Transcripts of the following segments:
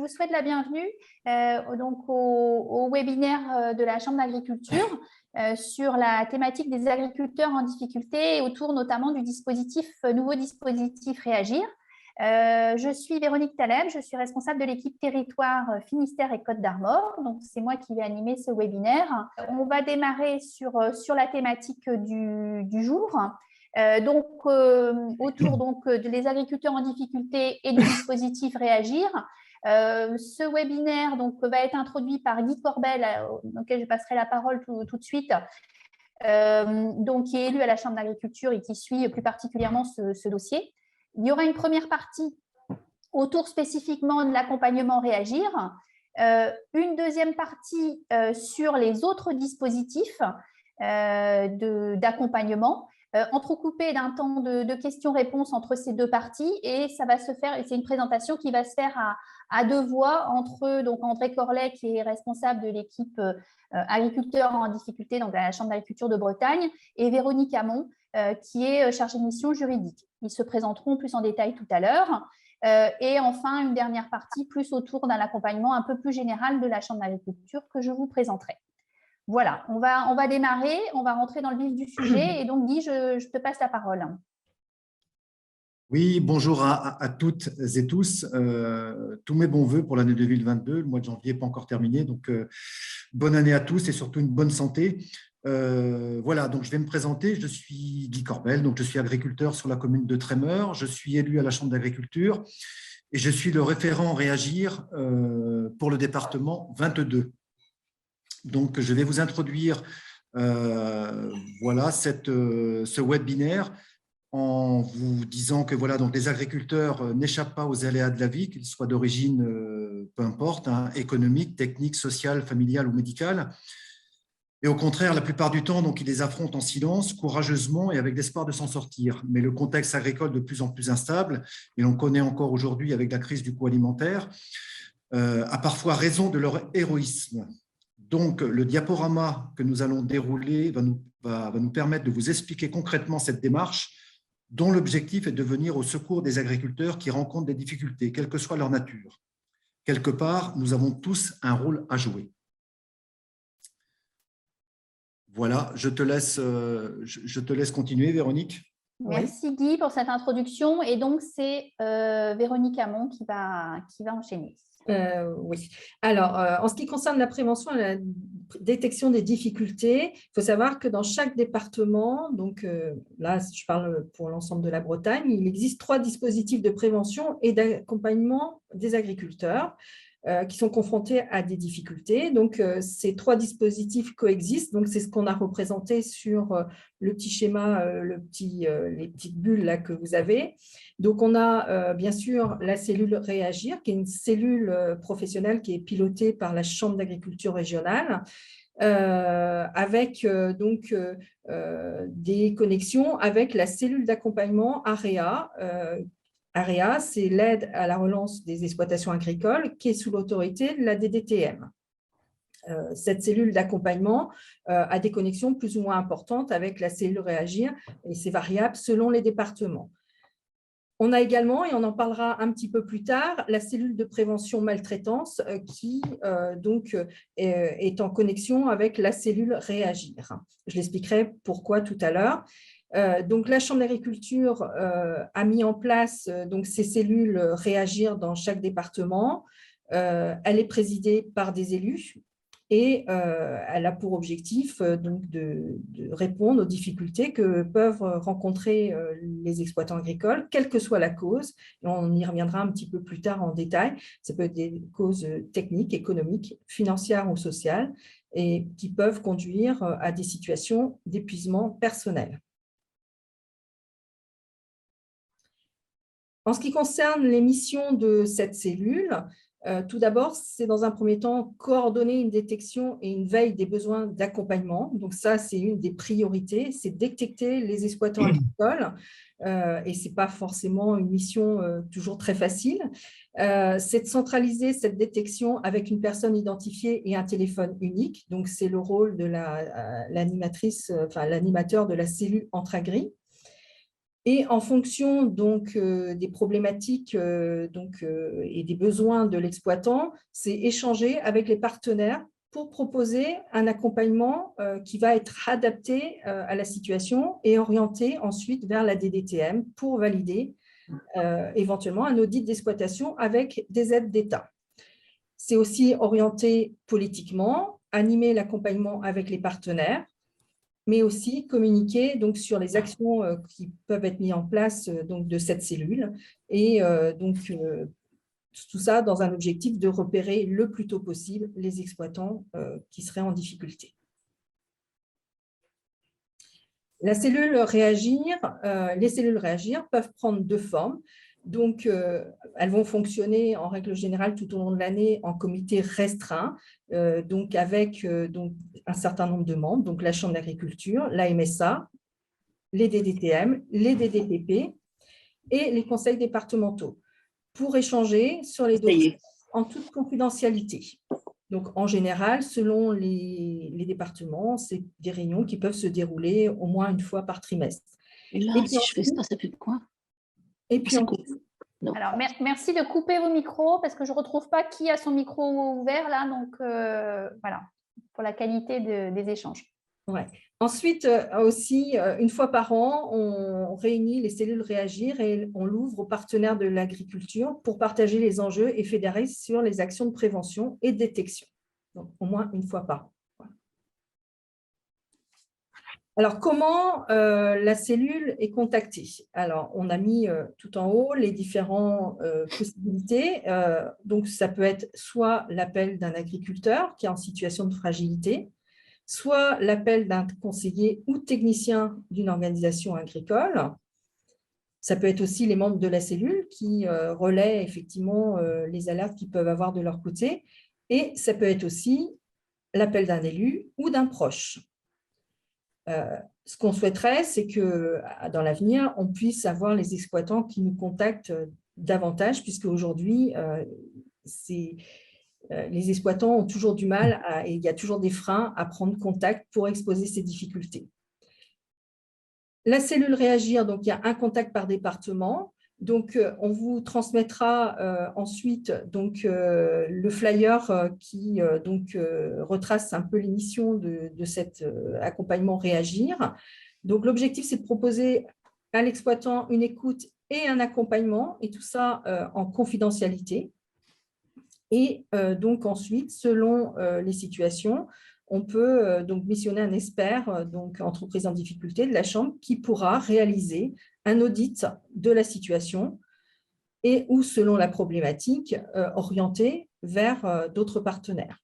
vous souhaite la bienvenue au webinaire de la Chambre d'agriculture sur la thématique des agriculteurs en difficulté et autour notamment du nouveau dispositif Réagir. Je suis Véronique Taleb, je suis responsable de l'équipe territoire Finistère et Côte d'Armor. Donc, c'est moi qui vais animer ce webinaire. On va démarrer sur la thématique du jour. Autour des agriculteurs en difficulté et du dispositif Réagir. Ce webinaire va être introduit par Guy Corbel, auquel je passerai la parole tout de suite, qui est élu à la Chambre d'agriculture et qui suit plus particulièrement ce dossier. Il y aura une première partie autour spécifiquement de l'accompagnement Réagir, une deuxième partie sur les autres dispositifs d'accompagnement, entrecoupé d'un temps de questions-réponses entre ces deux parties, et ça va se faire, et c'est une présentation qui va se faire à deux voix entre André Corlet, qui est responsable de l'équipe agriculteurs en difficulté à la Chambre d'agriculture de Bretagne, et Véronique Hamon, qui est chargée de mission juridique. Ils se présenteront plus en détail tout à l'heure. Et enfin, une dernière partie plus autour d'un accompagnement un peu plus général de la Chambre d'agriculture que je vous présenterai. Voilà, on va démarrer, on va rentrer dans le vif du sujet. Et donc, Guy, je te passe la parole. Oui, bonjour à toutes et tous. Tous mes bons voeux pour l'année 2022. Le mois de janvier n'est pas encore terminé, donc bonne année à tous et surtout une bonne santé. Voilà, donc je vais me présenter. Je suis Guy Corbel, donc je suis agriculteur sur la commune de Trémeur. Je suis élu à la Chambre d'agriculture et je suis le référent Réagir pour le département 22. Donc, je vais vous introduire voilà, ce webinaire en vous disant que voilà, donc les agriculteurs n'échappent pas aux aléas de la vie, qu'ils soient d'origine, peu importe, économique, technique, sociale, familiale ou médicale. Et au contraire, la plupart du temps, donc, ils les affrontent en silence, courageusement et avec l'espoir de s'en sortir. Mais le contexte agricole de plus en plus instable, et l'on connaît encore aujourd'hui avec la crise du coût alimentaire, a parfois raison de leur héroïsme. Donc, le diaporama que nous allons dérouler va nous permettre de vous expliquer concrètement cette démarche dont l'objectif est de venir au secours des agriculteurs qui rencontrent des difficultés, quelle que soit leur nature. Quelque part, nous avons tous un rôle à jouer. Voilà, je te laisse continuer, Véronique. Merci Guy pour cette introduction. Et donc, c'est Véronique Hamon qui va enchaîner. Oui. Alors, en ce qui concerne la prévention et la détection des difficultés, il faut savoir que dans chaque département, donc là, je parle pour l'ensemble de la Bretagne, il existe 3 dispositifs de prévention et d'accompagnement des agriculteurs qui sont confrontés à des difficultés. Donc, ces 3 dispositifs coexistent. Donc, c'est ce qu'on a représenté sur le petit schéma, les petites bulles là que vous avez. Donc, on a bien sûr la cellule Réagir, qui est une cellule professionnelle qui est pilotée par la Chambre d'agriculture régionale, avec des connexions avec la cellule d'accompagnement AREA. AREA, c'est l'aide à la relance des exploitations agricoles qui est sous l'autorité de la DDTM. Cette cellule d'accompagnement a des connexions plus ou moins importantes avec la cellule Réagir et c'est variable selon les départements. On a également, et on en parlera un petit peu plus tard, la cellule de prévention maltraitance qui est en connexion avec la cellule Réagir. Je l'expliquerai pourquoi tout à l'heure. Donc, la Chambre d'agriculture a mis en place ces cellules Réagir dans chaque département. Elle est présidée par des élus et elle a pour objectif de répondre aux difficultés que peuvent rencontrer les exploitants agricoles, quelle que soit la cause. Et on y reviendra un petit peu plus tard en détail. Ça peut être des causes techniques, économiques, financières ou sociales et qui peuvent conduire à des situations d'épuisement personnel. En ce qui concerne les missions de cette cellule, tout d'abord, c'est dans un premier temps coordonner une détection et une veille des besoins d'accompagnement. Donc ça, c'est une des priorités, c'est détecter les exploitants agricoles et ce n'est pas forcément une mission toujours très facile. C'est de centraliser cette détection avec une personne identifiée et un téléphone unique. Donc c'est le rôle de l'animateur de la cellule Entragri. Et en fonction donc, des problématiques et des besoins de l'exploitant, c'est échanger avec les partenaires pour proposer un accompagnement qui va être adapté à la situation et orienté ensuite vers la DDTM pour valider éventuellement un audit d'exploitation avec des aides d'État. C'est aussi orienté politiquement, animer l'accompagnement avec les partenaires, mais aussi communiquer donc, sur les actions qui peuvent être mises en place donc, de cette cellule. Et tout ça dans un objectif de repérer le plus tôt possible les exploitants qui seraient en difficulté. Les cellules réagir peuvent prendre deux formes. Donc, elles vont fonctionner en règle générale tout au long de l'année en comité restreint, donc avec donc, un certain nombre de membres, donc la Chambre d'agriculture, la MSA, les DDTM, les DDPP et les conseils départementaux pour échanger sur les dossiers en toute confidentialité. Donc, en général, selon les départements, c'est des réunions qui peuvent se dérouler au moins une fois par trimestre. Et là, si je fais ça, ça fait quoi? Et puis, alors, merci de couper vos micros parce que je ne retrouve pas qui a son micro ouvert là. Donc, voilà, pour la qualité des échanges. Ouais. Ensuite, aussi, une fois par an, on réunit les cellules réagir et on l'ouvre aux partenaires de l'agriculture pour partager les enjeux et fédérer sur les actions de prévention et de détection. Donc, au moins une fois par an. Alors, comment la cellule est contactée? Alors, on a mis tout en haut les différentes possibilités. Donc, ça peut être soit l'appel d'un agriculteur qui est en situation de fragilité, soit l'appel d'un conseiller ou technicien d'une organisation agricole. Ça peut être aussi les membres de la cellule qui relaient effectivement les alertes qu'ils peuvent avoir de leur côté. Et ça peut être aussi l'appel d'un élu ou d'un proche. Ce qu'on souhaiterait, c'est que dans l'avenir, on puisse avoir les exploitants qui nous contactent davantage, puisque aujourd'hui, les exploitants ont toujours du mal et il y a toujours des freins à prendre contact pour exposer ces difficultés. La cellule réagir, donc il y a un contact par département. Donc, on vous transmettra ensuite donc, le flyer qui retrace un peu les missions de cet accompagnement réagir. Donc, l'objectif, c'est de proposer à l'exploitant une écoute et un accompagnement, et tout ça en confidentialité. Et donc ensuite, selon les situations, on peut donc missionner un expert, donc entreprise en difficulté de la Chambre, qui pourra réaliser un audit de la situation et ou, selon la problématique, orienter vers d'autres partenaires.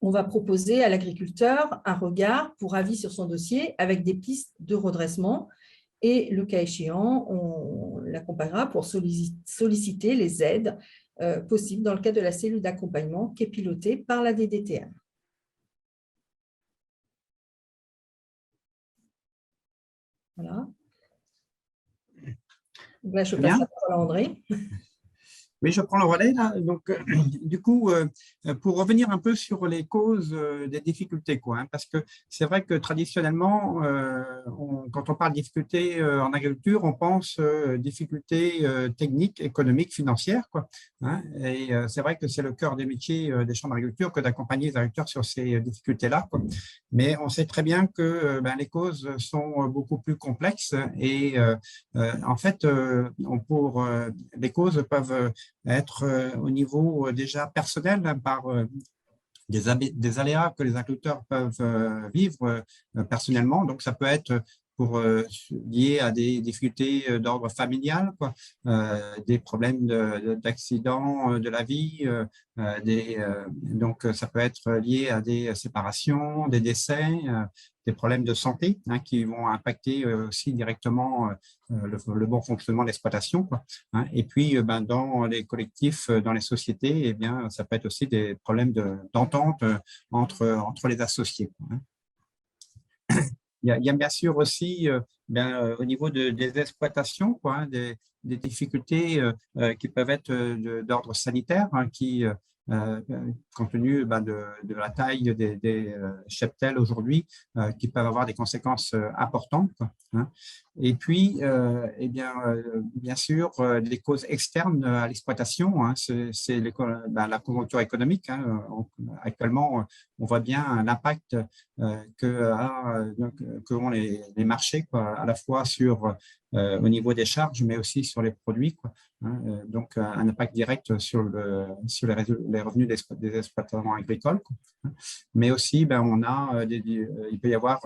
On va proposer à l'agriculteur un regard pour avis sur son dossier avec des pistes de redressement et, le cas échéant, on l'accompagnera pour solliciter les aides possibles dans le cadre de la cellule d'accompagnement qui est pilotée par la DDTM. Voilà. Donc là, je passe la parole à André. Oui, je prends le relais là. Donc, du coup, pour revenir un peu sur les causes des difficultés, quoi, hein, parce que c'est vrai que traditionnellement, quand on parle de difficultés en agriculture, on pense difficultés techniques, économiques, financières, quoi, hein, et c'est vrai que c'est le cœur des métiers des chambres d'agriculture que d'accompagner les agriculteurs sur ces difficultés-là, quoi. Mais on sait très bien que les causes sont beaucoup plus complexes et en fait, les causes peuvent être au niveau déjà personnel par des aléas que les agriculteurs peuvent vivre personnellement. Donc, ça peut être lié à des difficultés d'ordre familial, quoi, des problèmes d'accident de la vie, donc ça peut être lié à des séparations, des décès, des problèmes de santé, hein, qui vont impacter aussi directement le bon fonctionnement de l'exploitation, quoi, hein. Et puis, dans les collectifs, dans les sociétés, eh bien, ça peut être aussi des problèmes d'entente entre les associés, quoi, hein. Il y a bien sûr aussi au niveau des exploitations, quoi, hein, des difficultés qui peuvent être d'ordre sanitaire, hein, qui, compte tenu de la taille des cheptels aujourd'hui, qui peuvent avoir des conséquences importantes, quoi, hein. Et puis, bien sûr, les causes externes à l'exploitation, hein, c'est la conjoncture économique. Hein. Actuellement, on voit bien l'impact qu'ont les marchés, quoi, à la fois au niveau des charges, mais aussi sur les produits, quoi, hein. Donc, un impact direct sur les revenus des exploitants agricoles, quoi, hein. Mais aussi, il peut y avoir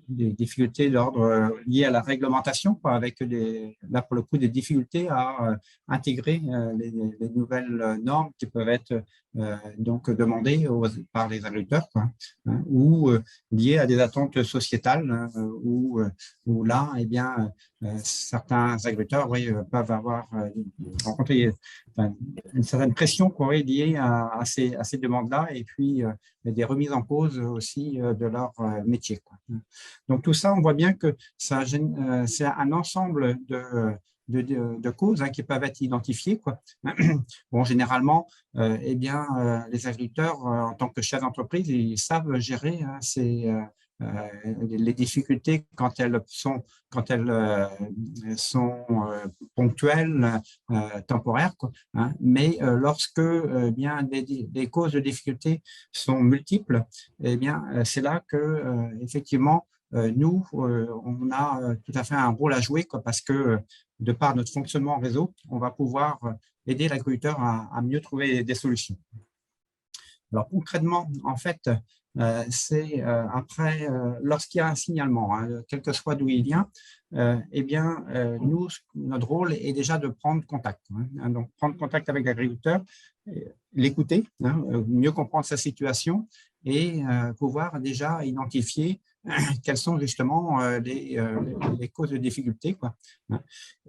des difficultés d'ordre liées à la réglementation, quoi, avec là pour le coup des difficultés à intégrer les nouvelles normes qui peuvent être donc demandées par les agriculteurs, quoi, hein, ou liées à des attentes sociétales, où là, eh bien, certains agriculteurs, oui, peuvent avoir rencontré une certaine pression, quoi, liée à ces demandes-là, et puis des remises en cause aussi de leur métier, quoi. Donc, tout ça, on voit bien que c'est un ensemble de causes, hein, qui peuvent être identifiées, quoi. Bon, généralement, les agriculteurs, en tant que chefs d'entreprise, ils savent gérer, hein, les difficultés quand elles sont ponctuelles, temporaires, quoi, hein. Mais lorsque bien des causes de difficultés sont multiples, c'est là que effectivement nous on a tout à fait un rôle à jouer, quoi, parce que de par notre fonctionnement en réseau, on va pouvoir aider l'agriculteur à mieux trouver des solutions. Alors concrètement, en fait, c'est après, lorsqu'il y a un signalement, hein, quel que soit d'où il vient, nous, notre rôle est déjà de prendre contact, hein. Donc, prendre contact avec l'agriculteur, l'écouter, hein, mieux comprendre sa situation et pouvoir déjà identifier quelles sont justement les causes de difficultés, quoi, hein.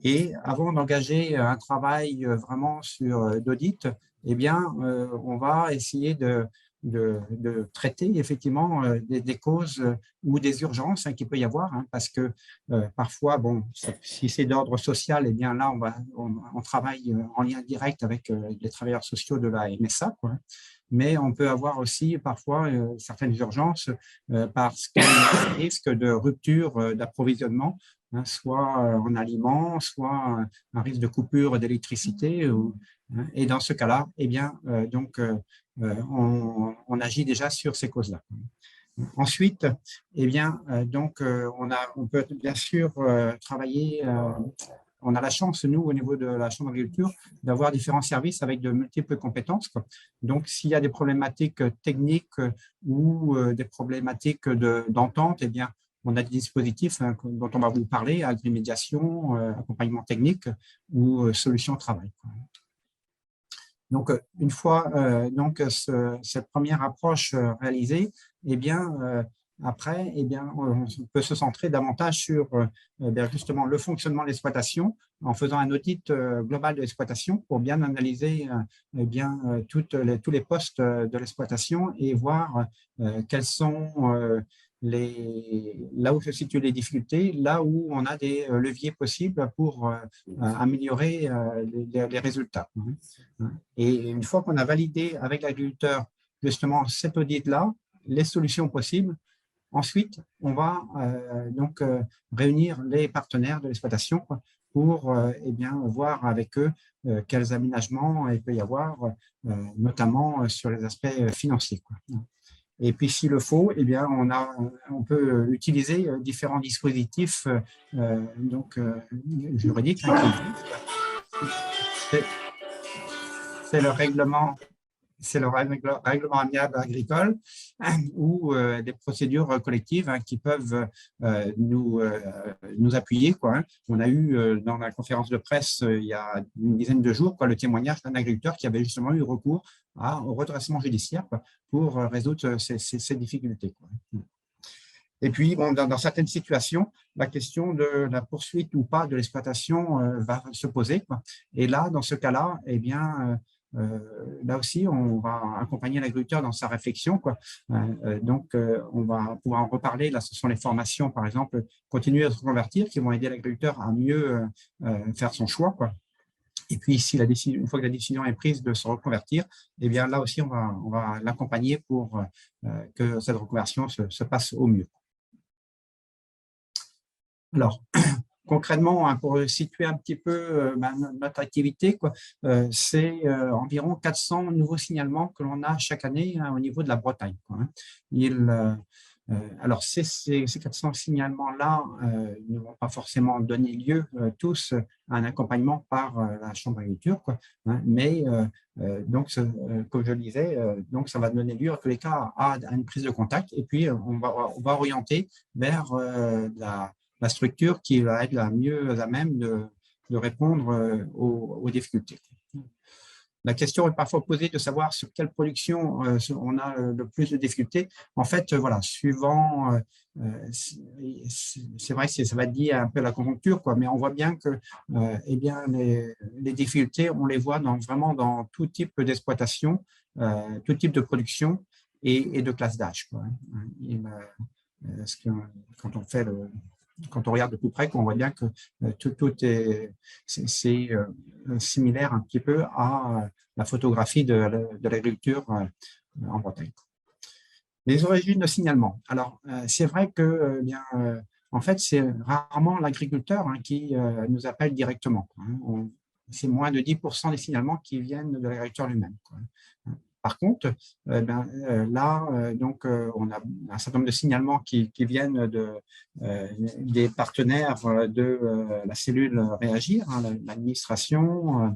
Et avant d'engager un travail vraiment d'audit, on va essayer de traiter effectivement des causes ou des urgences, hein, qu'il peut y avoir, hein, parce que parfois, bon, si c'est d'ordre social, eh bien là, on travaille en lien direct avec les travailleurs sociaux de la MSA, quoi. Mais on peut avoir aussi parfois certaines urgences parce qu'il y a un risque de rupture d'approvisionnement, hein, soit en aliments, soit un risque de coupure d'électricité. Hein, et dans ce cas-là, on agit déjà sur ces causes-là. Ensuite, on peut bien sûr travailler. On a la chance, nous, au niveau de la Chambre d'agriculture, d'avoir différents services avec de multiples compétences, quoi. Donc, s'il y a des problématiques techniques ou des problématiques d'entente, on a des dispositifs, hein, dont on va vous parler, agrimédiation, accompagnement technique ou solutions travail, quoi. Donc, une fois cette première approche réalisée, après, on peut se centrer davantage sur justement le fonctionnement de l'exploitation en faisant un audit global de l'exploitation pour bien analyser tous les postes de l'exploitation et voir quels sont là où se situent les difficultés, là où on a des leviers possibles pour améliorer les résultats. Et une fois qu'on a validé avec l'agriculteur justement cet audit-là, les solutions possibles, ensuite, on va réunir les partenaires de l'exploitation pour voir avec eux quels aménagements il peut y avoir, notamment sur les aspects financiers, quoi. Et puis, s'il le faut, on peut utiliser différents dispositifs juridiques, hein, c'est le règlement amiable agricole ou des procédures collectives, hein, qui peuvent nous appuyer, quoi, hein. On a eu dans la conférence de presse il y a une dizaine de jours, quoi, le témoignage d'un agriculteur qui avait justement eu recours au redressement judiciaire, quoi, pour résoudre ces difficultés, quoi. Et puis, bon, dans certaines situations, la question de la poursuite ou pas de l'exploitation va se poser, quoi. Et là, dans ce cas-là, là aussi, on va accompagner l'agriculteur dans sa réflexion, quoi. On va pouvoir en reparler. Là, ce sont les formations, par exemple, continuer à se convertir, qui vont aider l'agriculteur à mieux faire son choix, quoi. Et puis, une fois que la décision est prise de se reconvertir, là aussi, on va l'accompagner pour que cette reconversion se passe au mieux. Alors, concrètement, hein, pour situer un petit peu notre activité, c'est environ 400 nouveaux signalements que l'on a chaque année au niveau de la Bretagne. Alors, ces 400 signalements-là ne vont pas forcément donner lieu tous à un accompagnement par la Chambre d'agriculture, mais donc, comme je le disais, donc ça va donner lieu, en tous les cas, à une prise de contact, et puis on va orienter vers la structure qui va être la mieux à même de répondre aux difficultés. La question est parfois posée de savoir sur quelle production on a le plus de difficultés. En fait, voilà, suivant, c'est vrai que ça va dire un peu la conjoncture, mais on voit bien que eh bien, les difficultés, on les voit vraiment dans tout type d'exploitation, tout type de production et de classe d'âge. Quand on regarde de plus près, on voit bien que tout est similaire un petit peu à la photographie de l'agriculture en Bretagne. Les origines de signalement. Alors, c'est vrai que, en fait, c'est rarement l'agriculteur qui nous appelle directement. C'est moins de 10% des signalements qui viennent de l'agriculteur lui-même. Par contre, là, donc, on a un certain nombre de signalements qui viennent des partenaires de la cellule Réagir, l'administration,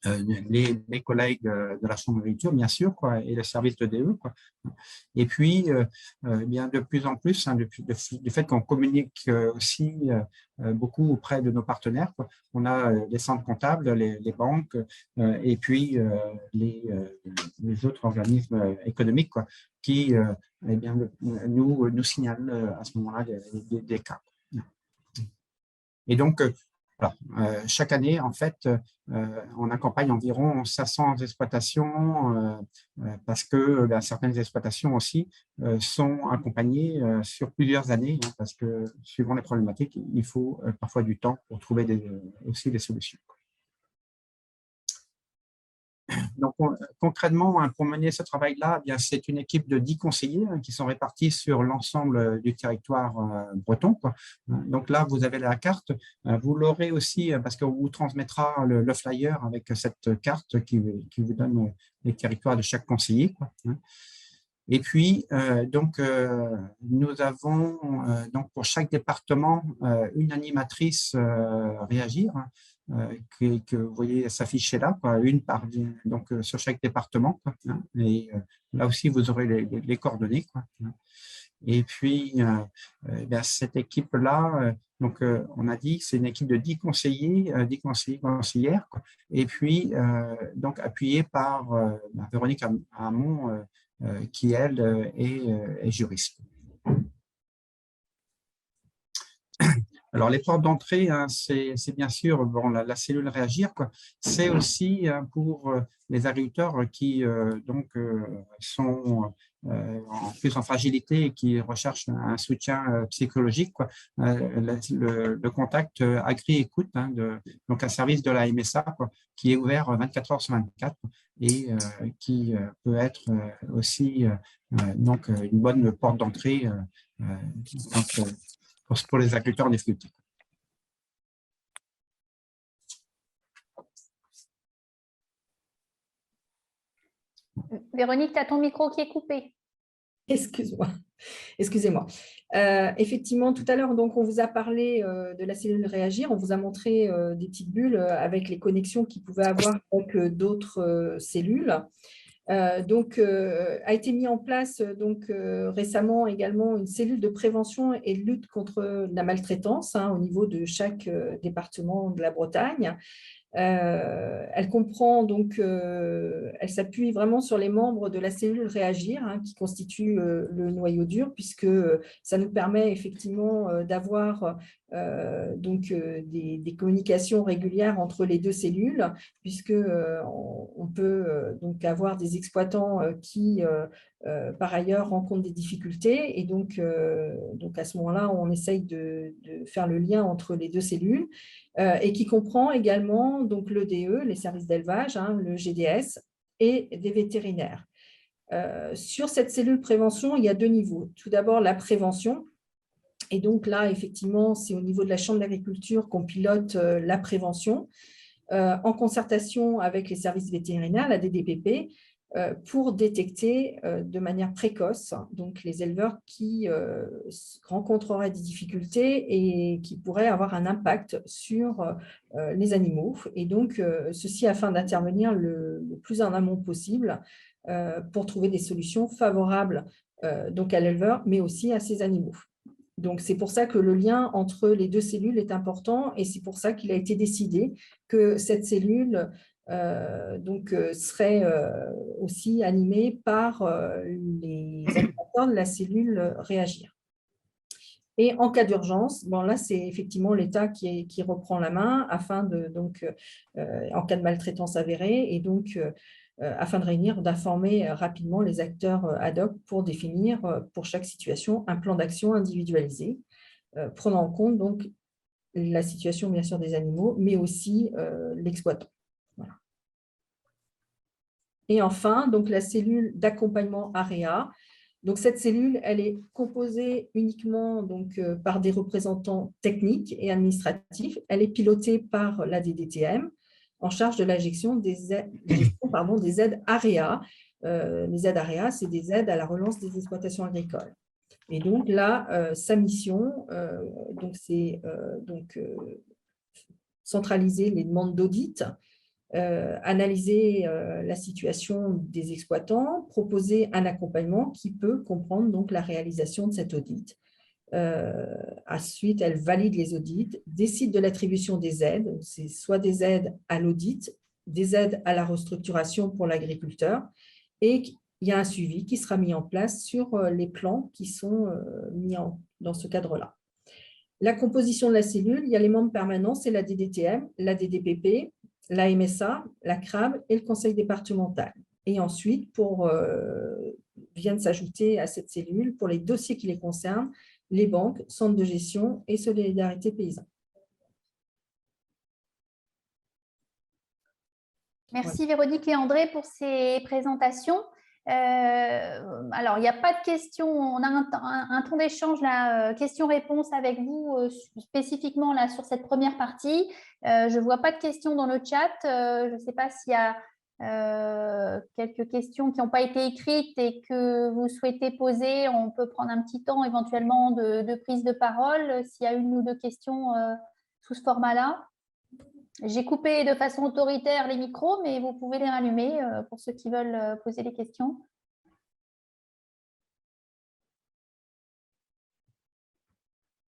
les collègues de la Chambre d'agriculture, bien sûr, et le service de DE. Et puis, bien de plus en plus, du fait qu'on communique aussi beaucoup auprès de nos partenaires, on a les centres comptables, les banques, et puis les autres organismes économiques qui eh bien, nous signalent à ce moment-là des cas. Et donc, voilà, chaque année, en fait, on accompagne environ 500 exploitations parce que certaines exploitations aussi sont accompagnées sur plusieurs années parce que, suivant les problématiques, il faut parfois du temps pour trouver aussi des solutions. Donc, concrètement, pour mener ce travail-là, c'est une équipe de 10 conseillers qui sont répartis sur l'ensemble du territoire breton. Donc là, vous avez la carte. Vous l'aurez aussi parce qu'on vous transmettra le flyer avec cette carte qui vous donne les territoires de chaque conseiller. Et puis, donc, nous avons donc pour chaque département une animatrice Réagir que vous voyez s'afficher là, une par donc sur chaque département. Et là aussi, vous aurez les coordonnées. Et puis, cette équipe-là, donc on a dit que c'est une équipe de 10 conseillers, 10 conseillers, conseillères, et puis donc appuyée par Véronique Hamon, qui, elle, est juriste. Alors, les portes d'entrée, c'est bien sûr la cellule Réagir. C'est aussi pour les agriculteurs qui donc, sont en plus en fragilité et qui recherchent un soutien psychologique. Le contact Agri-Écoute, donc un service de la MSA qui est ouvert 24 heures sur 24 et qui peut être aussi donc, une bonne porte d'entrée pour les agriculteurs en difficulté. Véronique, tu as ton micro qui est coupé. Excusez-moi. Effectivement, tout à l'heure, donc, on vous a parlé de la cellule Réagir, on vous a montré des petites bulles avec les connexions qu'ils pouvaient avoir avec d'autres cellules. Donc, a été mis en place récemment également une cellule de prévention et de lutte contre la maltraitance au niveau de chaque département de la Bretagne. Elle comprend donc, elle s'appuie vraiment sur les membres de la cellule Réagir qui constitue le noyau dur, puisque ça nous permet effectivement d'avoir des communications régulières entre les deux cellules, puisque on peut donc avoir des exploitants qui par ailleurs rencontrent des difficultés, et donc à ce moment-là on essaye de faire le lien entre les deux cellules, et qui comprend également donc l'EDE, les services d'élevage, le GDS et des vétérinaires. Sur cette cellule prévention, il y a deux niveaux. Tout d'abord, la prévention, Et donc là, effectivement, c'est au niveau de la Chambre d'agriculture qu'on pilote la prévention en concertation avec les services vétérinaires, la DDPP, pour détecter de manière précoce donc les éleveurs qui rencontreraient des difficultés et qui pourraient avoir un impact sur les animaux. Et donc, ceci afin d'intervenir le plus en amont possible pour trouver des solutions favorables donc à l'éleveur, mais aussi à ses animaux. Donc, c'est pour ça que le lien entre les deux cellules est important et c'est pour ça qu'il a été décidé que cette cellule serait aussi animée par les animateurs de la cellule Réagir. Et en cas d'urgence, bon, là, c'est effectivement l'État qui reprend la main afin de, en cas de maltraitance avérée, et donc afin de réunir, d'informer rapidement les acteurs ad hoc pour définir pour chaque situation un plan d'action individualisé, prenant en compte donc la situation bien sûr des animaux, mais aussi l'exploitant. Voilà. Et enfin, donc la cellule d'accompagnement AREA. Donc cette cellule, elle est composée uniquement donc, par des représentants techniques et administratifs. Elle est pilotée par la DDTM en charge de la gestion des aides AREA. Les aides AREA, c'est des aides à la relance des exploitations agricoles. Et donc là, sa mission, c'est centraliser les demandes d'audit, analyser la situation des exploitants, proposer un accompagnement qui peut comprendre donc la réalisation de cet audit. Ensuite, elle valide les audits, décide de l'attribution des aides, c'est soit des aides à l'audit, des aides à la restructuration pour l'agriculteur, et il y a un suivi qui sera mis en place sur les plans qui sont mis dans ce cadre-là. La composition de la cellule, il y a les membres permanents, c'est la DDTM, la DDPP, la MSA, la CRAB et le conseil départemental. Et ensuite, viennent s'ajouter à cette cellule, pour les dossiers qui les concernent, les banques, centres de gestion et solidarité paysanne. Merci Véronique et André pour ces présentations. Alors, il n'y a pas de questions. On a un temps d'échange, questions-réponses avec vous spécifiquement là, sur cette première partie. Je ne vois pas de questions dans le chat. Je ne sais pas s'il y a quelques questions qui n'ont pas été écrites et que vous souhaitez poser. On peut prendre un petit temps éventuellement de prise de parole s'il y a une ou deux questions sous ce format-là. J'ai coupé de façon autoritaire les micros, mais vous pouvez les rallumer pour ceux qui veulent poser des questions.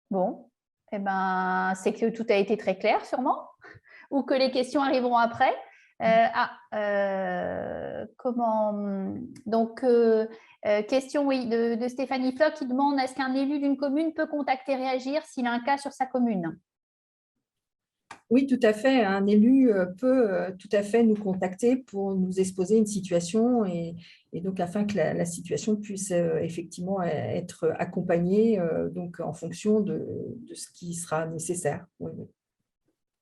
Bon, eh ben, c'est que tout a été très clair sûrement, ou que les questions arriveront après. Question oui, de Stéphanie Floch qui demande: est-ce qu'un élu d'une commune peut contacter Réagir s'il a un cas sur sa commune? Oui, tout à fait. Un élu peut tout à fait nous contacter pour nous exposer une situation et donc afin que la situation puisse effectivement être accompagnée donc en fonction de ce qui sera nécessaire. Oui.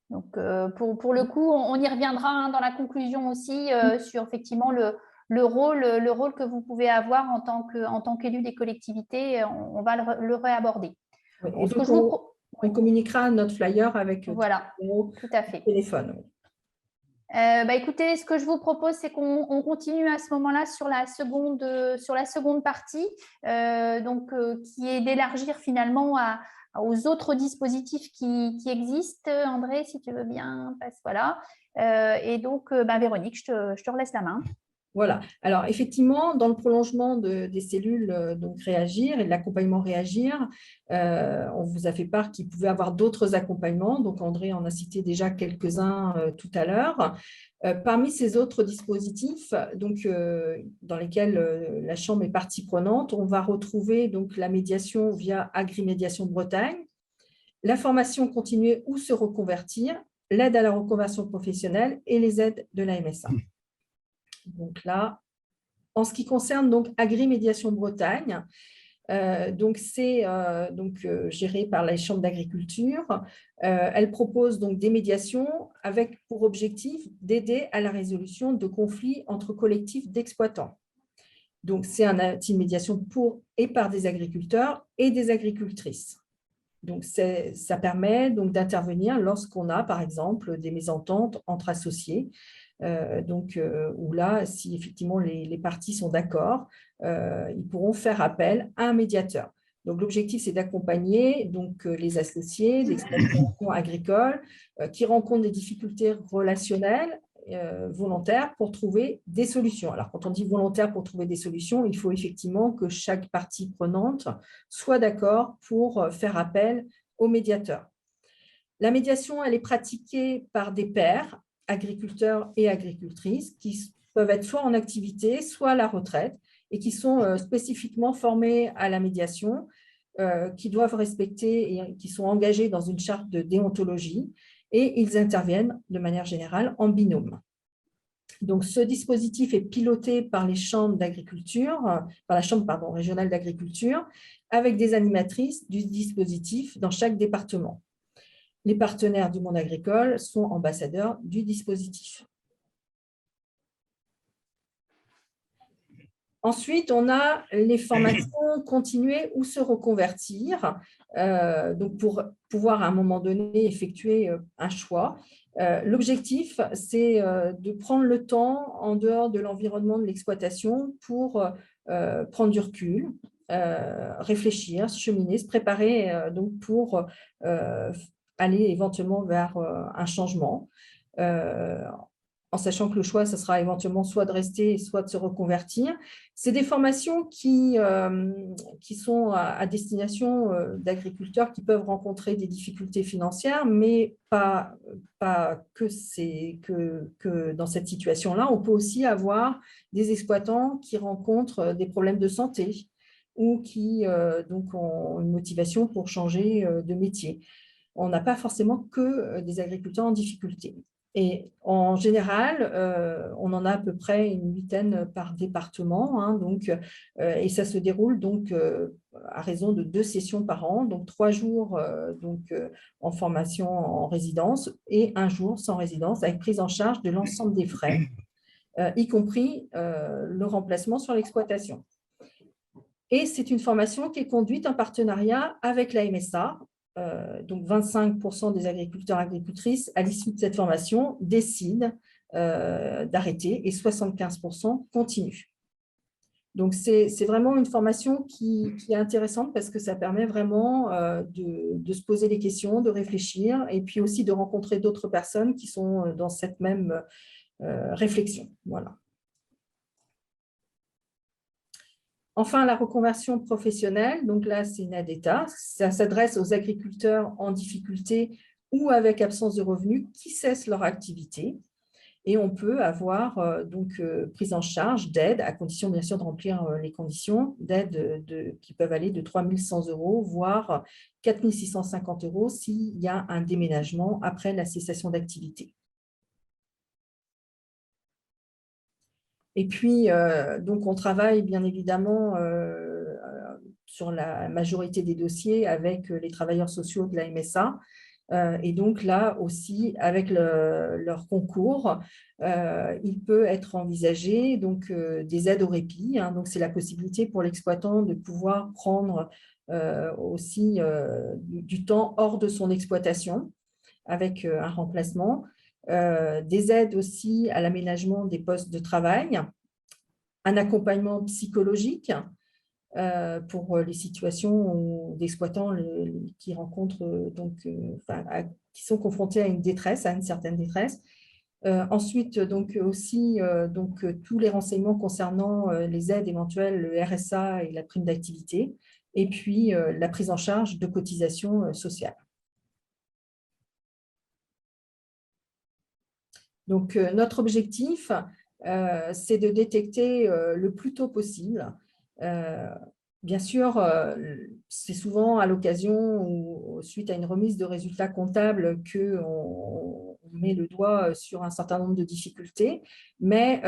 Donc, pour le coup, on y reviendra dans la conclusion aussi sur effectivement le rôle que vous pouvez avoir en tant qu'élu des collectivités. On va le réaborder. Oui, et donc on communiquera notre flyer avec voilà, tout à fait. Téléphone. Écoutez, ce que je vous propose, c'est qu'on continue à ce moment-là sur la seconde partie, qui est d'élargir finalement aux autres dispositifs qui existent. André, si tu veux bien, passe, voilà. Et donc, Véronique, je te relaisse la main. Voilà. Alors, effectivement, dans le prolongement des cellules donc Réagir et de l'accompagnement Réagir, on vous a fait part qu'il pouvait avoir d'autres accompagnements. Donc, André en a cité déjà quelques-uns tout à l'heure. Parmi ces autres dispositifs donc, dans lesquels la Chambre est partie prenante, on va retrouver donc, la médiation via Agrimédiation de Bretagne, la formation continuée ou se reconvertir, l'aide à la reconversion professionnelle et les aides de la MSA. Donc là, en ce qui concerne donc Agrimédiation Bretagne, c'est géré par la Chambre d'agriculture. Elle propose donc des médiations avec pour objectif d'aider à la résolution de conflits entre collectifs d'exploitants. Donc c'est un outil de médiation pour et par des agriculteurs et des agricultrices. Donc, ça permet donc d'intervenir lorsqu'on a, par exemple, des mésententes entre associés. Où là, si effectivement les parties sont d'accord, ils pourront faire appel à un médiateur. Donc, l'objectif, c'est d'accompagner les associés d'exploitation agricole qui rencontrent des difficultés relationnelles volontaires pour trouver des solutions. Alors, quand on dit volontaire pour trouver des solutions, il faut effectivement que chaque partie prenante soit d'accord pour faire appel au médiateur. La médiation, elle est pratiquée par des pairs, agriculteurs et agricultrices, qui peuvent être soit en activité, soit à la retraite, et qui sont spécifiquement formés à la médiation, qui doivent respecter et qui sont engagés dans une charte de déontologie, et ils interviennent de manière générale en binôme. Donc, ce dispositif est piloté par les chambres d'agriculture, par la chambre régionale d'agriculture, avec des animatrices du dispositif dans chaque département. Les partenaires du monde agricole sont ambassadeurs du dispositif. Ensuite, on a les formations continuer ou se reconvertir, donc pour pouvoir à un moment donné effectuer un choix. L'objectif, c'est de prendre le temps en dehors de l'environnement de l'exploitation pour prendre du recul, réfléchir, cheminer, se préparer donc pour aller éventuellement vers un changement. En sachant que le choix, ce sera éventuellement soit de rester, soit de se reconvertir. C'est des formations qui sont à destination d'agriculteurs qui peuvent rencontrer des difficultés financières, mais pas que dans cette situation-là. On peut aussi avoir des exploitants qui rencontrent des problèmes de santé ou qui ont une motivation pour changer de métier. On n'a pas forcément que des agriculteurs en difficulté. Et en général, on en a à peu près une 8aine par département, hein, et ça se déroule à raison de 2 sessions par an, donc 3 jours en formation en résidence et 1 jour sans résidence, avec prise en charge de l'ensemble des frais, y compris le remplacement sur l'exploitation. Et c'est une formation qui est conduite en partenariat avec la MSA. Donc 25% des agriculteurs et agricultrices à l'issue de cette formation décident d'arrêter et 75% continuent. Donc c'est vraiment une formation qui est intéressante parce que ça permet vraiment de se poser des questions, de réfléchir et puis aussi de rencontrer d'autres personnes qui sont dans cette même réflexion. Voilà. Enfin, la reconversion professionnelle, donc là, c'est une aide d'État. Ça s'adresse aux agriculteurs en difficulté ou avec absence de revenus qui cessent leur activité. Et on peut avoir prise en charge d'aide, à condition bien sûr de remplir les conditions, d'aide qui peuvent aller de 3 100 €, voire 4 650 € s'il y a un déménagement après la cessation d'activité. Et puis, on travaille bien évidemment sur la majorité des dossiers avec les travailleurs sociaux de la MSA. Et donc là aussi, avec leur concours, il peut être envisagé des aides au répit. Hein, donc, c'est la possibilité pour l'exploitant de pouvoir prendre aussi du temps hors de son exploitation avec un remplacement. Des aides aussi à l'aménagement des postes de travail, un accompagnement psychologique pour les situations d'exploitants qui rencontrent qui sont confrontés à une détresse, à une certaine détresse. Ensuite, tous les renseignements concernant les aides éventuelles, le RSA et la prime d'activité, et puis la prise en charge de cotisations sociales. Donc, notre objectif, c'est de détecter le plus tôt possible. Bien sûr, c'est souvent à l'occasion ou suite à une remise de résultats comptables qu'on met le doigt sur un certain nombre de difficultés, mais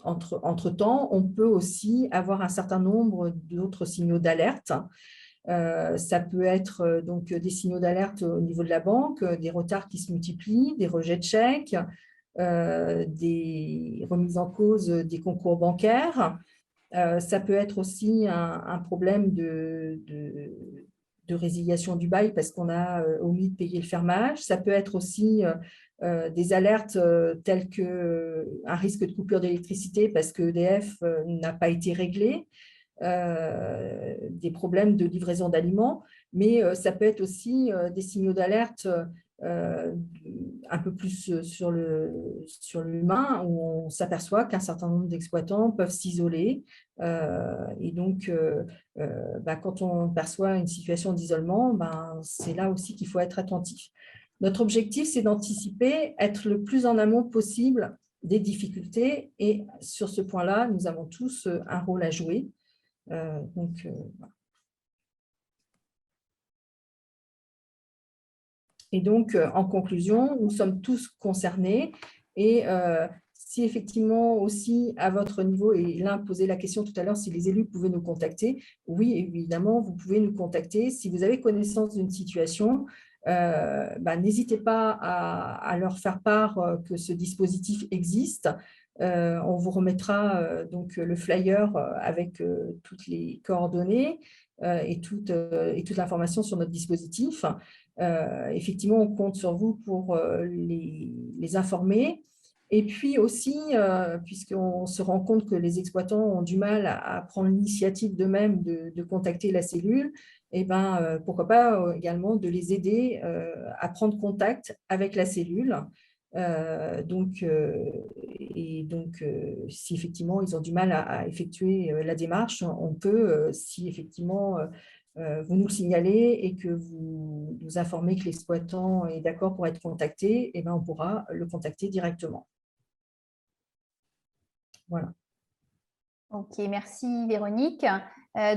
entre-temps, on peut aussi avoir un certain nombre d'autres signaux d'alerte. Ça peut être des signaux d'alerte au niveau de la banque, des retards qui se multiplient, des rejets de chèques, des remises en cause des concours bancaires, Ça peut être aussi un problème de résiliation du bail parce qu'on a omis de payer le fermage. Ça peut être aussi des alertes telles qu'un risque de coupure d'électricité parce que EDF n'a pas été réglé, des problèmes de livraison d'aliments, mais ça peut être aussi des signaux d'alerte un peu plus sur l'humain, où on s'aperçoit qu'un certain nombre d'exploitants peuvent s'isoler. Et donc, quand on perçoit une situation d'isolement, c'est là aussi qu'il faut être attentif. Notre objectif, c'est d'anticiper, être le plus en amont possible des difficultés. Et sur ce point-là, nous avons tous un rôle à jouer. Voilà. Et donc, en conclusion, nous sommes tous concernés et si effectivement aussi à votre niveau, et l'un posait la question tout à l'heure si les élus pouvaient nous contacter, oui, évidemment, vous pouvez nous contacter. Si vous avez connaissance d'une situation, n'hésitez pas à leur faire part que ce dispositif existe. On vous remettra donc le flyer avec toutes les coordonnées et toute l'information sur notre dispositif. Effectivement, on compte sur vous pour les informer. Et puis aussi, puisqu'on se rend compte que les exploitants ont du mal à prendre l'initiative d'eux-mêmes de contacter la cellule, pourquoi pas également de les aider à prendre contact avec la cellule. Si effectivement ils ont du mal à effectuer la démarche, on peut, si effectivement vous nous le signalez et que vous nous informez que l'exploitant est d'accord pour être contacté, on pourra le contacter directement. Voilà. Ok, merci Véronique.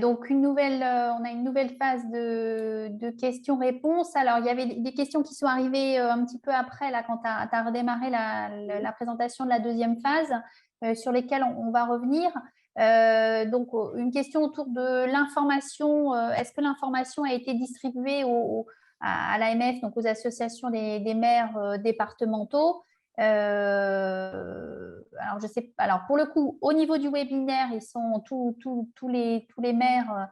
Donc, on a une nouvelle phase de questions-réponses. Alors, il y avait des questions qui sont arrivées un petit peu après, là, quand tu as redémarré la présentation de la deuxième phase, sur lesquelles on va revenir. Donc, une question autour de l'information. Est-ce que l'information a été distribuée à l'AMF, donc aux associations des maires départementaux? Alors, je sais, alors, pour le coup, au niveau du webinaire, ils sont tous les maires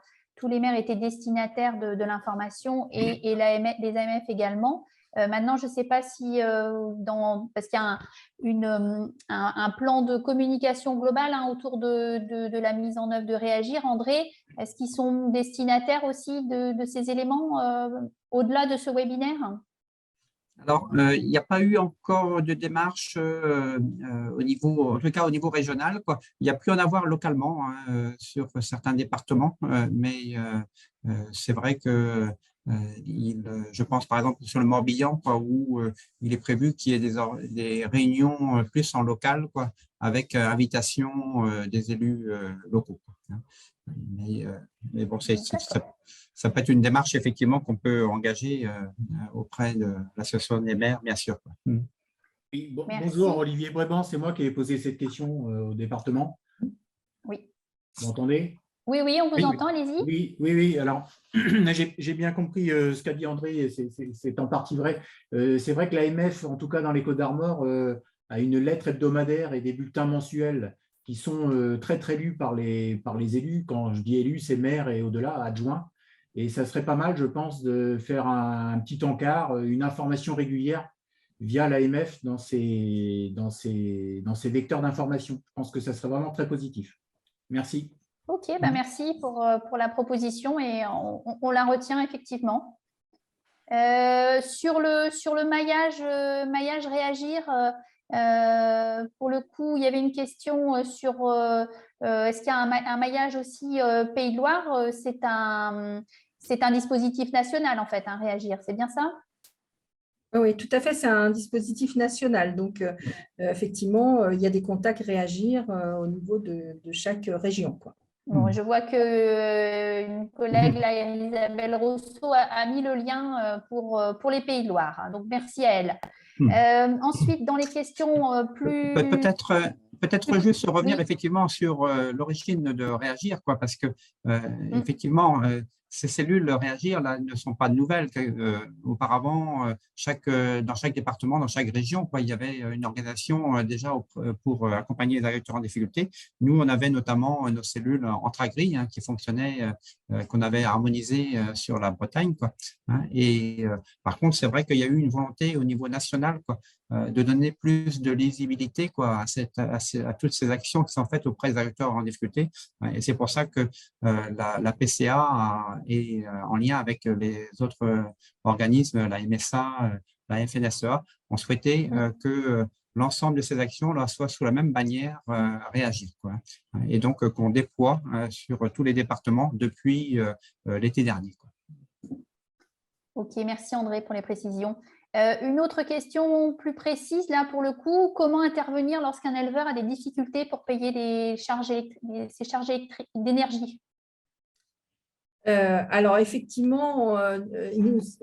étaient destinataires de l'information et les AMF également. Maintenant, je ne sais pas si, parce qu'il y a un plan de communication global autour de la mise en œuvre de Réagir. André, est-ce qu'ils sont destinataires aussi de ces éléments au-delà de ce webinaire ? Alors, il n'y a pas eu encore de démarche au niveau, en tout cas au niveau régional, quoi. Il y a pu en avoir localement sur certains départements, mais c'est vrai que je pense par exemple sur le Morbihan, où il est prévu qu'il y ait des réunions plus en local, avec invitation des élus locaux. Mais bon, ça peut être une démarche effectivement qu'on peut engager auprès de l'association des maires, bien sûr. Oui, bonjour Olivier Bréban, c'est moi qui ai posé cette question au département. Oui. Vous m'entendez ? Oui, on vous entend, allez-y. Oui. Alors, j'ai bien compris ce qu'a dit André, et c'est en partie vrai. C'est vrai que l'AMF, en tout cas dans les Côtes-d'Armor, a une lettre hebdomadaire et des bulletins mensuels qui sont très lus par les élus. Quand je dis élus, c'est maires et au-delà, adjoints. Et ça serait pas mal, je pense, de faire un petit encart, une information régulière via l'AMF dans ces vecteurs d'information. Je pense que ça serait vraiment très positif. Merci. Ok, merci pour la proposition et on la retient effectivement. Sur le maillage Réagir, pour le coup, il y avait une question sur est-ce qu'il y a un maillage aussi Pays de Loire? C'est un dispositif national en fait, Réagir, c'est bien ça? Oui, tout à fait, c'est un dispositif national. Donc, effectivement, il y a des contacts Réagir au niveau de chaque région, quoi. Bon, je vois qu'une collègue, là, Isabelle Rousseau, a mis le lien pour les Pays de Loire. Donc, merci à elle. Ensuite, dans les questions plus… Peut-être juste revenir effectivement sur l'origine de Réagir, parce que effectivement, ces cellules réagir là, ne sont pas nouvelles. Auparavant, dans chaque département, dans chaque région, il y avait une organisation déjà pour accompagner les agriculteurs en difficulté. Nous, on avait notamment nos cellules entre-agri qui fonctionnaient, qu'on avait harmonisées sur la Bretagne. Et par contre, c'est vrai qu'il y a eu une volonté au niveau national de donner plus de lisibilité à toutes ces actions qui sont faites auprès des agriculteurs en difficulté. Et c'est pour ça que la PCA est en lien avec les autres organismes, la MSA, la FNSEA, ont souhaité que l'ensemble de ces actions là, soient sous la même bannière réagir. Et donc qu'on déploie sur tous les départements depuis l'été dernier. Ok, merci André pour les précisions. Une autre question plus précise, là pour le coup, comment intervenir lorsqu'un éleveur a des difficultés pour payer ses charges d'énergie? Alors effectivement,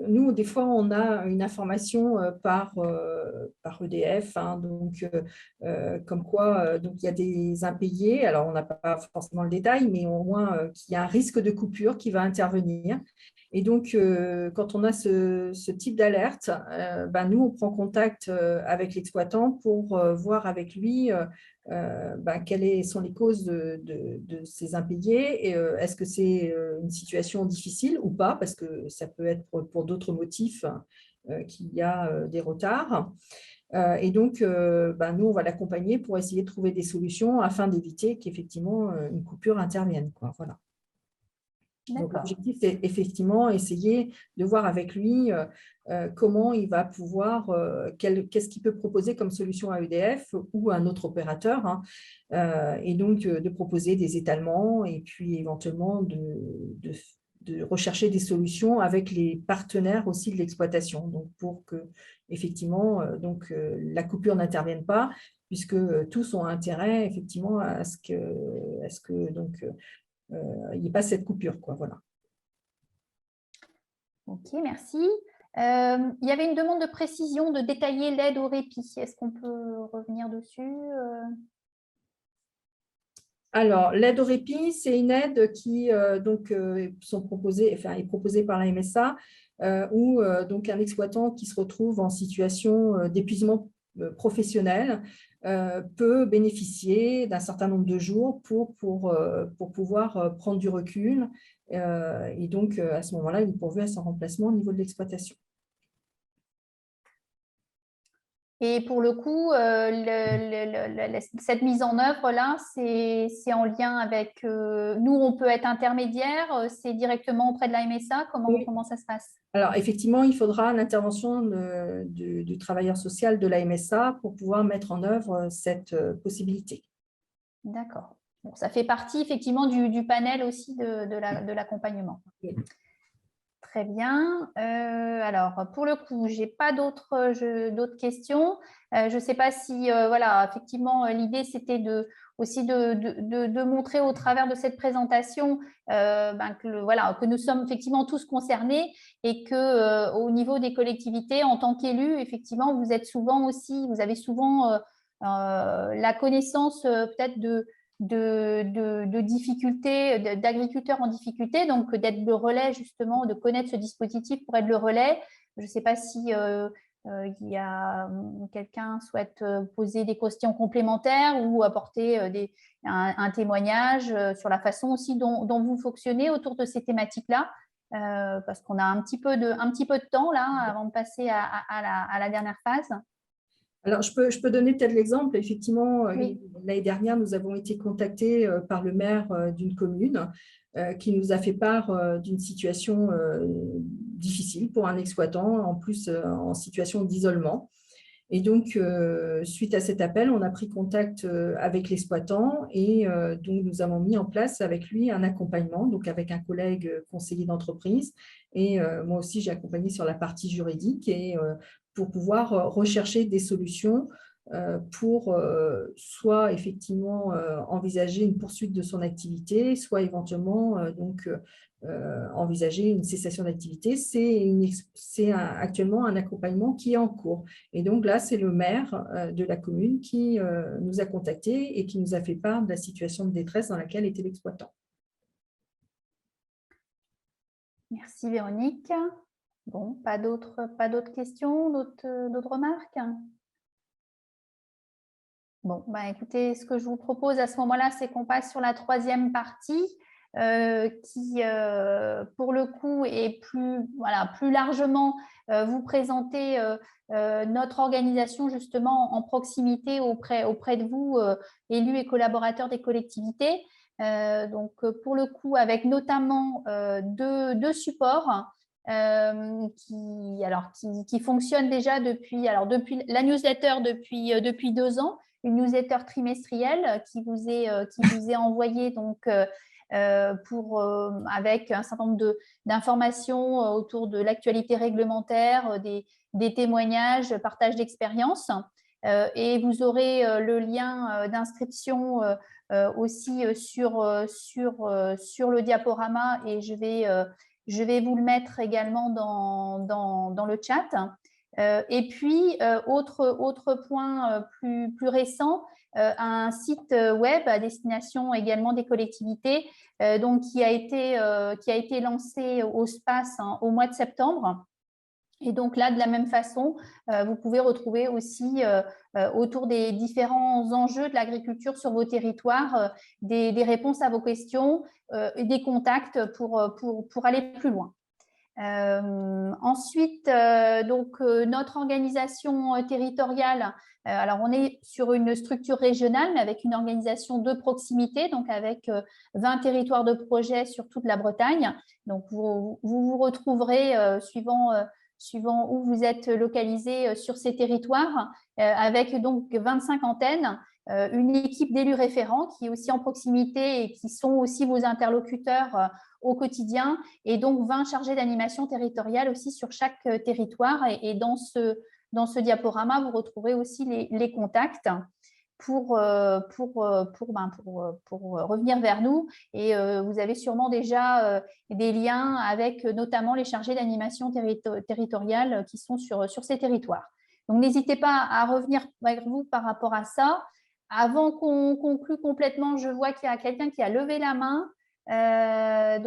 nous, des fois, on a une information par EDF, donc comme quoi donc il y a des impayés. Alors on n'a pas forcément le détail, mais au moins qu'il y a un risque de coupure qui va intervenir. Et donc, quand on a ce type d'alerte, nous, on prend contact avec l'exploitant pour voir avec lui quelles sont les causes de ces impayés. Est-ce que c'est une situation difficile ou pas, parce que ça peut être pour d'autres motifs qu'il y a des retards. Et donc, nous, on va l'accompagner pour essayer de trouver des solutions afin d'éviter qu'effectivement une coupure intervienne. Voilà. Donc, l'objectif, c'est effectivement essayer de voir avec lui comment il va pouvoir, qu'est-ce qu'il peut proposer comme solution à EDF ou à un autre opérateur, et donc de proposer des étalements et puis éventuellement de rechercher des solutions avec les partenaires aussi de l'exploitation, donc pour que effectivement la coupure n'intervienne pas, puisque tous ont intérêt effectivement à ce que donc il n'y ait pas cette coupure, voilà. Ok, merci. Il y avait une demande de précision de détailler l'aide au répit. Est-ce qu'on peut revenir dessus? Alors, l'aide au répit, c'est une aide qui est proposée par la MSA, où donc un exploitant qui se retrouve en situation d'épuisement professionnel peut bénéficier d'un certain nombre de jours pour pouvoir prendre du recul. Et donc, à ce moment-là, il est pourvu à son remplacement au niveau de l'exploitation. Et pour le coup, cette mise en œuvre-là, c'est en lien avec nous, on peut être intermédiaire, c'est directement auprès de la MSA, comment ça se passe? Alors, effectivement, il faudra l'intervention du travailleur social de la MSA pour pouvoir mettre en œuvre cette possibilité. D'accord. Bon, ça fait partie effectivement du panel aussi de l'accompagnement. Oui. Très bien. Alors, pour le coup, je n'ai pas d'autres questions. Je ne sais pas si, voilà, effectivement, l'idée, c'était aussi de montrer au travers de cette présentation que nous sommes effectivement tous concernés et qu'au niveau des collectivités, en tant qu'élus, effectivement, vous avez souvent la connaissance peut-être de difficultés, d'agriculteurs en difficulté, donc d'être le relais justement, de connaître ce dispositif pour être le relais. Je ne sais pas si il y a quelqu'un souhaite poser des questions complémentaires ou apporter un témoignage sur la façon aussi dont vous fonctionnez autour de ces thématiques-là, parce qu'on a un petit peu de temps là avant de passer à la dernière phase. Alors, je peux donner peut-être l'exemple. Effectivement, oui. L'année dernière, nous avons été contactés par le maire d'une commune qui nous a fait part d'une situation difficile pour un exploitant, en plus en situation d'isolement. Et donc, suite à cet appel, on a pris contact avec l'exploitant et donc nous avons mis en place avec lui un accompagnement, donc avec un collègue conseiller d'entreprise. Et moi aussi, j'ai accompagné sur la partie juridique et pour pouvoir rechercher des solutions pour soit effectivement envisager une poursuite de son activité, soit éventuellement envisager une cessation d'activité. C'est actuellement un accompagnement qui est en cours. Et donc là, c'est le maire de la commune qui nous a contactés et qui nous a fait part de la situation de détresse dans laquelle était l'exploitant. Merci Véronique. Bon, pas d'autres questions, d'autres remarques? Bon, bah, écoutez, ce que je vous propose à ce moment-là, c'est qu'on passe sur la troisième partie qui, pour le coup, est plus largement vous présenter notre organisation justement en proximité auprès de vous, élus et collaborateurs des collectivités. Donc, pour le coup, avec notamment deux supports qui fonctionnent déjà depuis la newsletter depuis 2 ans, une newsletter trimestrielle qui vous est envoyée donc avec un certain nombre d'informations autour de l'actualité réglementaire, des témoignages, partage d'expériences. Et vous aurez le lien d'inscription aussi sur le diaporama, et je vais vous le mettre également dans le chat. Et puis, autre point plus récent, un site web à destination également des collectivités, donc qui a été lancé au SPACE au mois de septembre. Et donc là, de la même façon, vous pouvez retrouver aussi autour des différents enjeux de l'agriculture sur vos territoires des réponses à vos questions et des contacts pour aller plus loin. Ensuite, notre organisation territoriale, alors on est sur une structure régionale, mais avec une organisation de proximité, donc avec 20 territoires de projet sur toute la Bretagne. Donc vous retrouverez, suivant où vous êtes localisé sur ces territoires, avec donc 25 antennes, une équipe d'élus référents qui est aussi en proximité et qui sont aussi vos interlocuteurs au quotidien, et donc 20 chargés d'animation territoriale aussi sur chaque territoire. Et dans ce diaporama, vous retrouverez aussi les contacts pour revenir vers nous. Et vous avez sûrement déjà des liens avec notamment les chargés d'animation territoriale qui sont sur ces territoires. Donc, n'hésitez pas à revenir vers vous par rapport à ça. Avant qu'on conclue complètement, je vois qu'il y a quelqu'un qui a levé la main. Je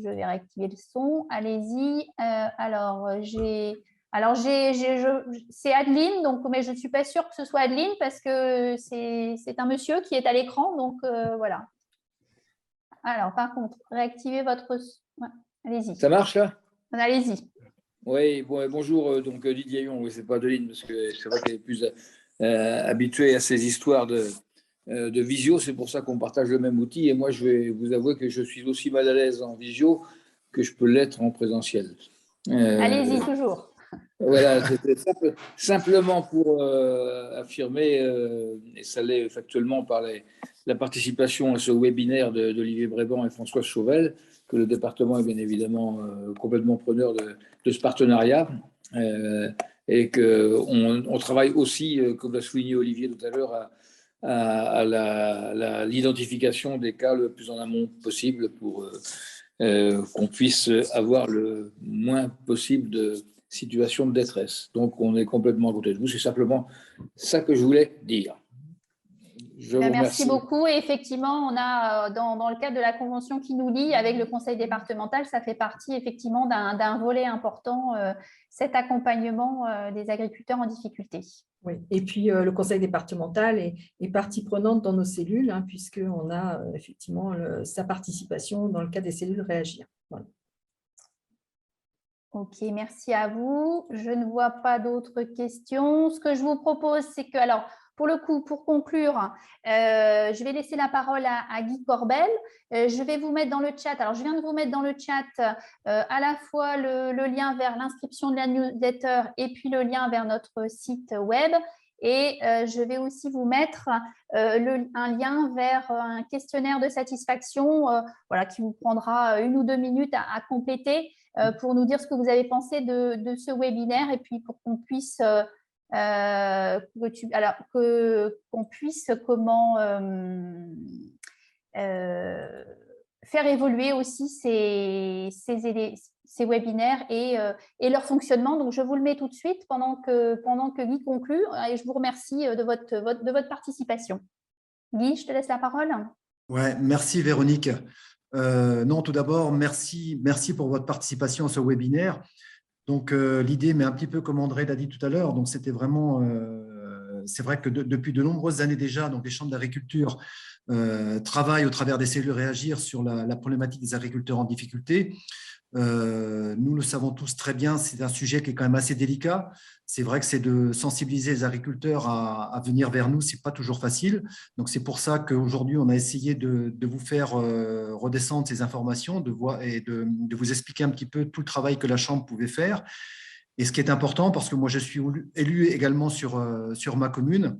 vais réactiver le son. Allez-y. C'est Adeline, donc, mais je ne suis pas sûre que ce soit Adeline parce que c'est un monsieur qui est à l'écran. Donc, voilà. Alors, par contre, réactivez votre… Ouais, allez-y. Ça marche là? Allez-y. Oui, bonjour, donc Didier Ayon, oui, c'est pas Adeline, parce que c'est vrai qu'elle est plus habituée à ces histoires de visio, c'est pour ça qu'on partage le même outil. Et moi, je vais vous avouer que je suis aussi mal à l'aise en visio que je peux l'être en présentiel. Allez-y, toujours. Voilà, c'était simplement pour affirmer, et ça l'est factuellement par la participation à ce webinaire d'Olivier Bréban et Françoise Chauvel, que le département est bien évidemment complètement preneur de ce partenariat, et qu'on travaille aussi, comme l'a souligné Olivier tout à l'heure, à l'identification des cas le plus en amont possible pour qu'on puisse avoir le moins possible de situations de détresse. Donc, on est complètement à côté de vous. C'est simplement ça que je voulais dire. Merci beaucoup. Et effectivement, on a, dans le cadre de la convention qui nous lie avec le conseil départemental, ça fait partie effectivement d'un volet important, cet accompagnement des agriculteurs en difficulté. Oui. Et puis, le conseil départemental est partie prenante dans nos cellules, hein, puisqu'on a effectivement sa participation dans le cadre des cellules Réagir. Voilà. Ok, merci à vous. Je ne vois pas d'autres questions. Ce que je vous propose, c'est que, alors, pour le coup, pour conclure, je vais laisser la parole à Guy Corbel. Je vais vous mettre dans le chat. Alors, je viens de vous mettre dans le chat à la fois le lien vers l'inscription de la newsletter et puis le lien vers notre site web. Et je vais aussi vous mettre un lien vers un questionnaire de satisfaction voilà, qui vous prendra 1 ou 2 minutes à compléter pour nous dire ce que vous avez pensé de ce webinaire, et puis pour qu'on puisse… qu'on puisse faire évoluer aussi ces webinaires et leur fonctionnement. Donc, je vous le mets tout de suite pendant que Guy conclut, et je vous remercie de votre participation. Guy, je te laisse la parole. Ouais, merci Véronique. Non, tout d'abord, merci pour votre participation à ce webinaire. Donc, l'idée, mais un petit peu comme André l'a dit tout à l'heure, donc c'était vraiment, c'est vrai que depuis de nombreuses années déjà, donc les chambres d'agriculture travaillent au travers des cellules Réagir sur la problématique des agriculteurs en difficulté. Nous le savons tous très bien, c'est un sujet qui est quand même assez délicat. C'est vrai que c'est de sensibiliser les agriculteurs à venir vers nous, c'est pas toujours facile. Donc c'est pour ça qu'aujourd'hui on a essayé de vous faire redescendre ces informations, de vous expliquer un petit peu tout le travail que la Chambre pouvait faire. Et ce qui est important, parce que moi je suis élu également sur ma commune,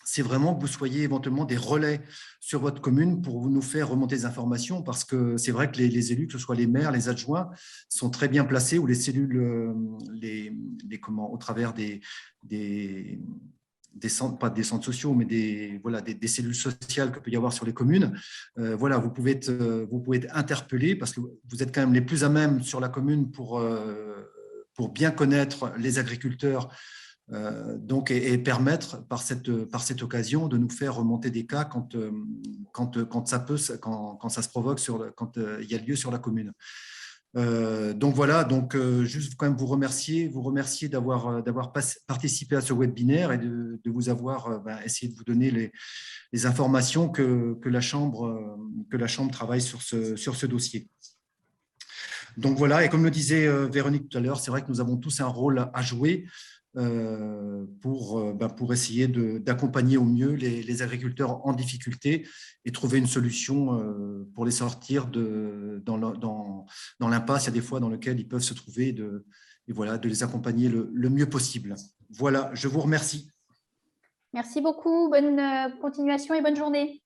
c'est vraiment que vous soyez éventuellement des relais sur votre commune pour nous faire remonter des informations, parce que c'est vrai que les élus, que ce soit les maires, les adjoints, sont très bien placés, ou les cellules, au travers des centres, pas des centres sociaux, mais des cellules sociales que peut y avoir sur les communes. Vous pouvez être interpellés, parce que vous êtes quand même les plus à même sur la commune pour bien connaître les agriculteurs, et permettre par cette occasion de nous faire remonter des cas quand ça se provoque, quand il y a lieu sur la commune. Juste quand même vous remercier d'avoir participé à ce webinaire et de vous avoir essayé de vous donner les informations que la Chambre travaille sur ce dossier. Donc voilà, et comme le disait Véronique tout à l'heure, c'est vrai que nous avons tous un rôle à jouer pour essayer d'accompagner au mieux les agriculteurs en difficulté et trouver une solution pour les sortir dans l'impasse, il y a des fois dans lequel ils peuvent se trouver, de les accompagner le mieux possible. Voilà, je vous remercie. Merci beaucoup, bonne continuation et bonne journée.